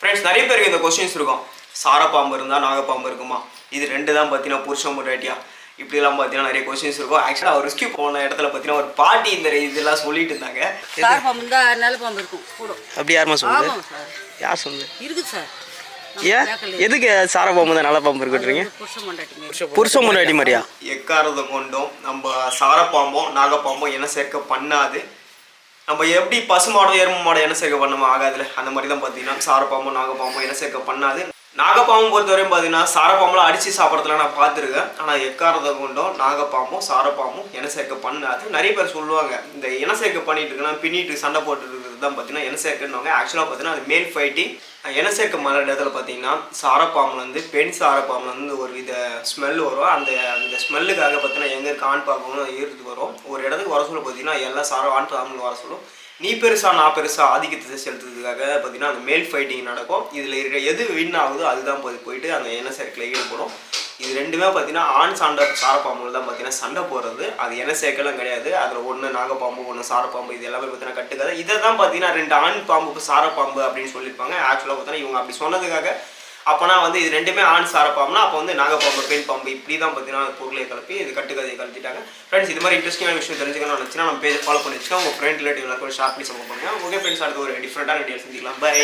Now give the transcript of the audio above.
Friends நிறைய பேருக்கு இந்த கொஸ்டின்ஸ் இருக்கும். சாரப்பாம்பு இருந்தால் நாகப்பாம்பு இருக்குமா, இது ரெண்டு தான் பார்த்தீங்கன்னா புருஷன் முன்னாடியா, இப்படிலாம் பார்த்தீங்கன்னா நிறைய கொஸ்டின்ஸ் இருக்கும். ஆக்சுவலாக அவர் ரெஸ்கியூ போன இடத்துல பார்த்தீங்கன்னா ஒரு பாட்டி இந்த இதெல்லாம் சொல்லிட்டு இருந்தாங்க. சாரப்பாம்பு தான் நல்ல பாம்பு இருக்கும் கூட. அப்படி யாருமா சொல்லுது? யார் சொல்லுது? இருக்குது சார். ஏன் எதுக்கு சாரப்பாம்பு தான் நல்ல பாம்பு இருக்குன்றீங்க? புருஷன் முன்னாடி மாதிரியா? எக்காரதை கொண்டும் நம்ம சாரப்பாம்பும் நாகப்பாம்பும் என்ன சேர்க்க பண்ணாது. நம்ம எப்படி பசுமாடோ எருமை மாடோ என்ன சேர்க்க பண்ணமா ஆகாதுல, அந்த மாதிரி தான் பார்த்தீங்கன்னா சாரப்பாம்பும் நாகப்பாம்பும் என்ன சேர்க்க பண்ணாது. நாகப்பாம்பும் பொறுத்தவரையும் பார்த்தீங்கன்னா சாரப்பாம்புலாம் அடித்து சாப்பிட்றதுல நான் பார்த்துருக்கேன். ஆனால் எக்காரதை கொண்டும் நாகப்பாம்பும் சாரப்பாம்பும் என்ன சேர்க்க பண்ணாது. நிறைய பேர் சொல்லுவாங்க இந்த இன சேர்க்க பண்ணிட்டு இருக்குன்னா பின்னிட்டு சண்டை போட்டு இருக்கிறது தான் பார்த்தீங்கன்னா இன சேர்க்கணுவாங்க. ஆக்சுவலாக பார்த்தீங்கன்னா அது மேல் ஃபைட்டிங். இன சேர்க்க மர இடத்துல பார்த்தீங்கன்னா சாரப்பாம்புலேருந்து பெண் சாரப்பாம்புலேருந்து ஒரு வித ஸ்மெல் வரும். அந்த ஸ்மெல்லுக்காக பார்த்தீங்கன்னா எங்கே இருக்க ஆண் பாம்பும் ஏறுது வரும். ஒரு இடத்துக்கு வர சொல்ல பார்த்தீங்கன்னா எல்லா ஆண் பாம்புன்னு வர சொல்லும். நீ பெருசா நான் பெருசா ஆதிக்கத்தை செலுத்துறதுக்காக பார்த்தீங்கன்னா அந்த மேல் ஃபைட்டிங் நடக்கும். இதில் இருக்கிற எது வின் ஆகுதோ அதுதான் போயிட்டு அந்த எண்ணெய் சேர்க்கையில் ஈடுபடும். இது ரெண்டுமே பார்த்தீங்கன்னா ஆண் சாரப்பாம்புகள் தான் பார்த்தீங்கன்னா சண்டை போடுறது. அது எண்ணெய் சேர்க்கலாம் கிடையாது. அதில் ஒன்று நாகப்பாம்பு ஒன்று சாரப்பாம்பு, இது எல்லாமே பார்த்தீங்கன்னா கட்டுக்காது. இதை தான் பார்த்தீங்கன்னா ரெண்டு ஆண் பாம்பு சாரப்பாம்பு அப்படின்னு சொல்லியிருப்பாங்க. ஆக்சுவலாக பார்த்தீங்கன்னா இவங்க அப்படி சொன்னதுக்காக அப்போனா வந்து இது ரெண்டுமே ஆண் சாரப்பாம்புனா அப்போ வந்து நாகப்பாம்பு பெண் பாம்பு இப்படி தான் பார்த்தீங்கன்னா பொருளை கலப்பி இது கட்டுக்கதையை கலத்திட்டாங்க. ஃப்ரெண்ட்ஸ் இது மாதிரி இன்ட்ரெஸ்டிங்கான விஷயம் தெரிஞ்சுக்கணும்னு நினச்சினா நம்ம பேஜை ஃபாலோ பண்ணி வச்சுக்கோங்க. உங்கள் ஃப்ரெண்ட் ரிலேட்டிவ் எல்லாருக்கும் ஷேர் பண்ணி சப்போர்ட் பண்ணுங்கள். ஓகே ஃப்ரெண்ட்ஸ், அடுத்து ஒரு டிஃப்ரெண்டான வீடியோ செஞ்சுக்கலாம். பை.